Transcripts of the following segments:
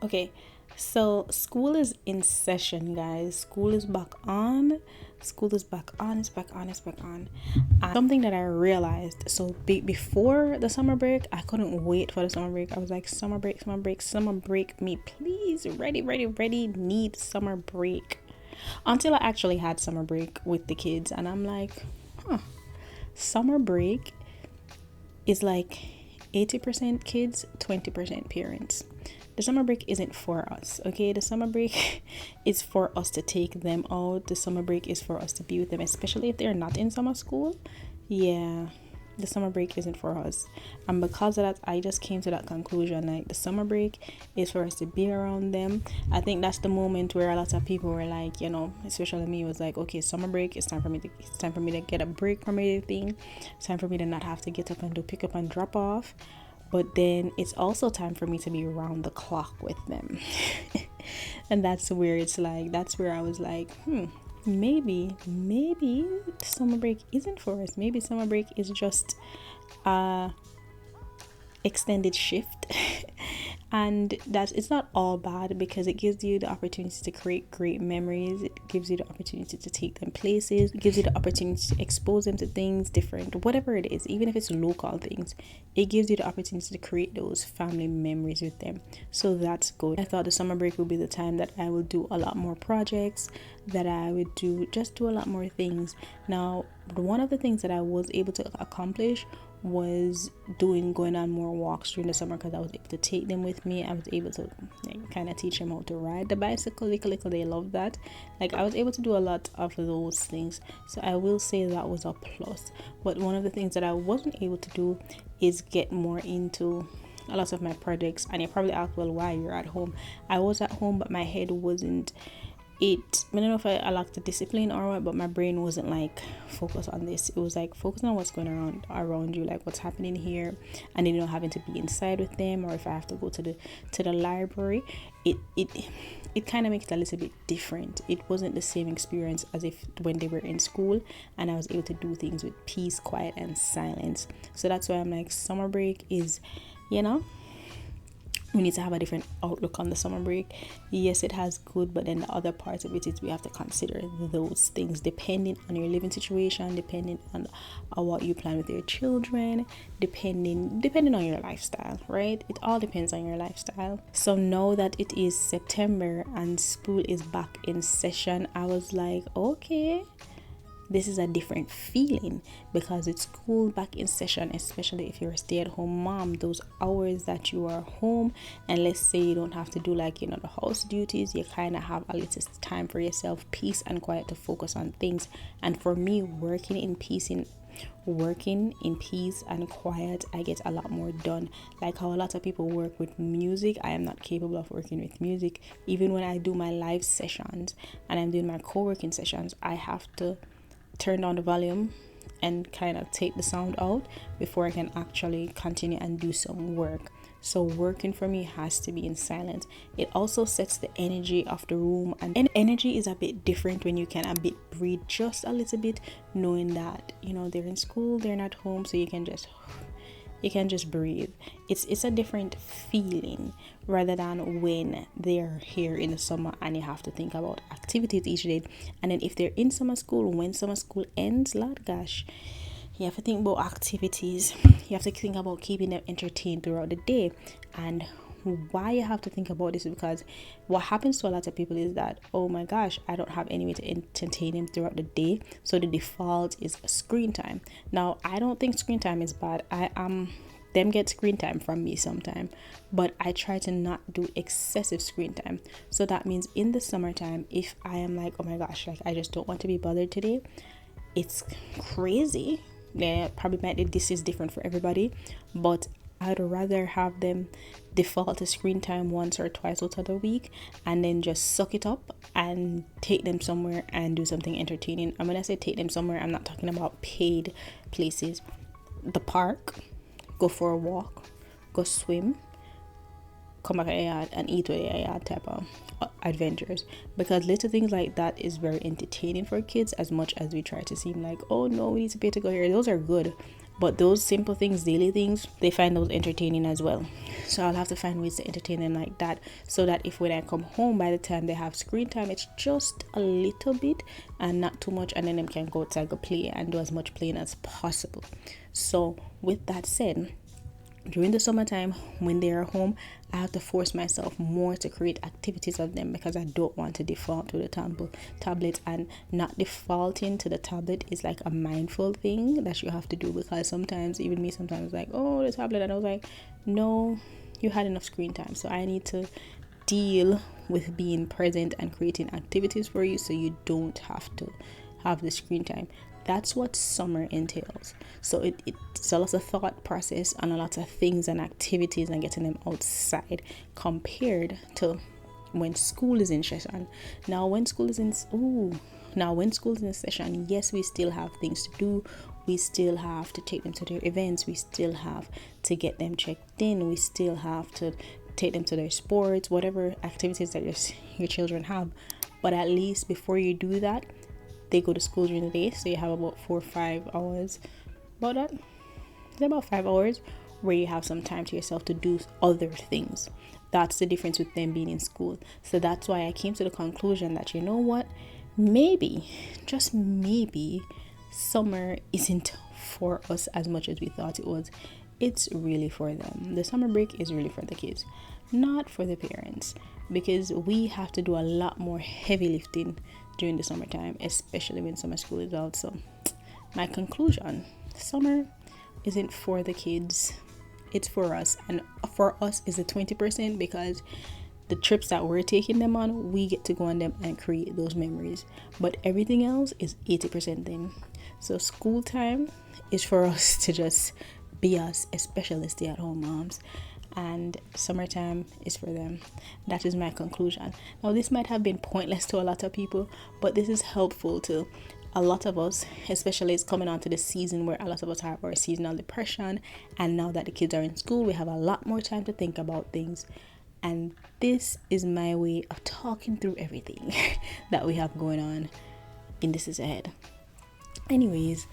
Okay, so school is in session, guys. School is back on. School is back on. It's back on. It's back on. Something that I realized. So before the summer break, I couldn't wait for the summer break. I was like, summer break, summer break, summer break me, please. Ready, ready, ready. Need summer break. Until I actually had summer break with the kids, and I'm like, summer break is like 80% kids, 20% parents. The summer break isn't for us, okay? The summer break is for us to take them out. The summer break is for us to be with them, especially if they're not in summer school. Yeah, the summer break isn't for us. And because of that, I just came to that conclusion, like the summer break is for us to be around them. I think that's the moment where a lot of people were like, especially me, was like, okay, summer break, it's time for me to get a break from everything. It's time for me to not have to get up and do pick up and drop off. But then it's also time for me to be around the clock with them. And that's where it's like, that's where I was like, maybe summer break isn't for us. Maybe summer break is just extended shift. And it's not all bad, because it gives you the opportunity to create great memories. It gives you the opportunity to take them places. It gives you the opportunity to expose them to things different, whatever it is, even if it's local things. It gives you the opportunity to create those family memories with them. So that's good. I thought the summer break would be the time that I would do a lot more projects, that I would do a lot more things. Now, one of the things that I was able to accomplish was going on more walks during the summer, because I was able to take them with me. I was able to kind of teach them how to ride the bicycle. Little they love that. Like, I was able to do a lot of those things, so I will say that was a plus. But one of the things that I wasn't able to do is get more into a lot of my projects. And you probably ask, well, why? You're at home. I was at home, but my head wasn't I don't know if I lacked the discipline or what, but my brain wasn't like focused on this. It was like focusing on what's going around you, like what's happening here, and then having to be inside with them, or if I have to go to the library, it kind of makes it a little bit different. It wasn't the same experience as if when they were in school and I was able to do things with peace, quiet, and silence. So that's why I'm like, summer break is, we need to have a different outlook on the summer break. Yes, it has good, but then the other part of it is we have to consider those things depending on your living situation, depending on what you plan with your children, depending on your lifestyle, right? It all depends on your lifestyle. So now that it is September and school is back in session, I was like, okay, this is a different feeling, because it's school back in session, especially if you're a stay-at-home mom. Those hours that you are home, and let's say you don't have to do the house duties, you kind of have a little time for yourself, peace and quiet, to focus on things. And for me, working in peace and quiet, I get a lot more done. Like how a lot of people work with music, I am not capable of working with music. Even when I do my live sessions and I'm doing my co-working sessions, I have to turn down the volume and kind of take the sound out before I can actually continue and do some work. So working for me has to be in silence. It also sets the energy of the room, and energy is a bit different when you can breathe just a little bit, knowing that they're in school, they're not home, so you can just breathe. It's a different feeling rather than when they're here in the summer and you have to think about activities each day. And then if they're in summer school, when summer school ends, Lord gosh, you have to think about activities. You have to think about keeping them entertained throughout the day. And why you have to think about this is because what happens to a lot of people is that, oh my gosh, I don't have any way to entertain them throughout the day, so the default is screen time. Now, I don't think screen time is bad. Them get screen time from me sometime, but I try to not do excessive screen time. So that means in the summertime, if I am like, oh my gosh, like I just don't want to be bothered today, it's crazy. Yeah, probably this is different for everybody, but I'd rather have them default to screen time once or twice out of the week, and then just suck it up and take them somewhere and do something entertaining. And when I say take them somewhere, I'm not talking about paid places. The park, go for a walk, go swim, come back at the yard and eat with the yard type of adventures, because little things like that is very entertaining for kids, as much as we try to seem like, oh no, we need to pay to go here. Those are good, But those simple things, daily things, they find those entertaining as well. So I'll have to find ways to entertain them like that, so that if when I come home, by the time they have screen time, it's just a little bit and not too much, and then them can go outside, go play and do as much playing as possible. So with that said, during the summertime when they are home, I have to force myself more to create activities of them, because I don't want to default to the tablet. And not defaulting to the tablet is like a mindful thing that you have to do, because sometimes, even me sometimes, like, oh, the tablet, and I was like, no, you had enough screen time. So I need to deal with being present and creating activities for you, so you don't have to have the screen time. That's what summer entails. So it's a lot of thought process and a lot of things and activities and getting them outside, compared to when school is in session. Now when school is in session, yes, we still have things to do. We still have to take them to their events. We still have to get them checked in. We still have to take them to their sports, whatever activities that your children have. But at least before you do that, they go to school during the day, so you have about 4 or 5 hours, about 5 hours where you have some time to yourself to do other things. That's the difference with them being in school. So that's why I came to the conclusion that, you know what, maybe, just maybe, summer isn't for us as much as we thought it was. It's really for them. The summer break is really for the kids, not for the parents, because we have to do a lot more heavy lifting during the summertime, especially when summer school is out. So my conclusion, summer isn't for the kids, it's for us. And for us is the 20%, because the trips that we're taking them on, we get to go on them and create those memories. But everything else is 80% them. So school time is for us to just be us, especially stay-at-home moms, and summertime is for them. That is my conclusion. Now, this might have been pointless to a lot of people, but this is helpful to a lot of us, especially it's coming on to the season where a lot of us have our seasonal depression, and now that the kids are in school, we have a lot more time to think about things. And this is my way of talking through everything that we have going on in This Is Ahead. Anyways,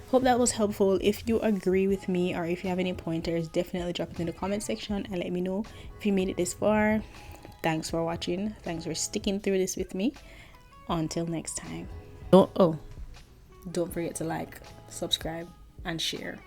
hope that was helpful. If you agree with me, or if you have any pointers, definitely drop it in the comment section and let me know. If you made it this far, thanks for watching. Thanks for sticking through this with me. Until next time. Don't forget to like, subscribe, and share.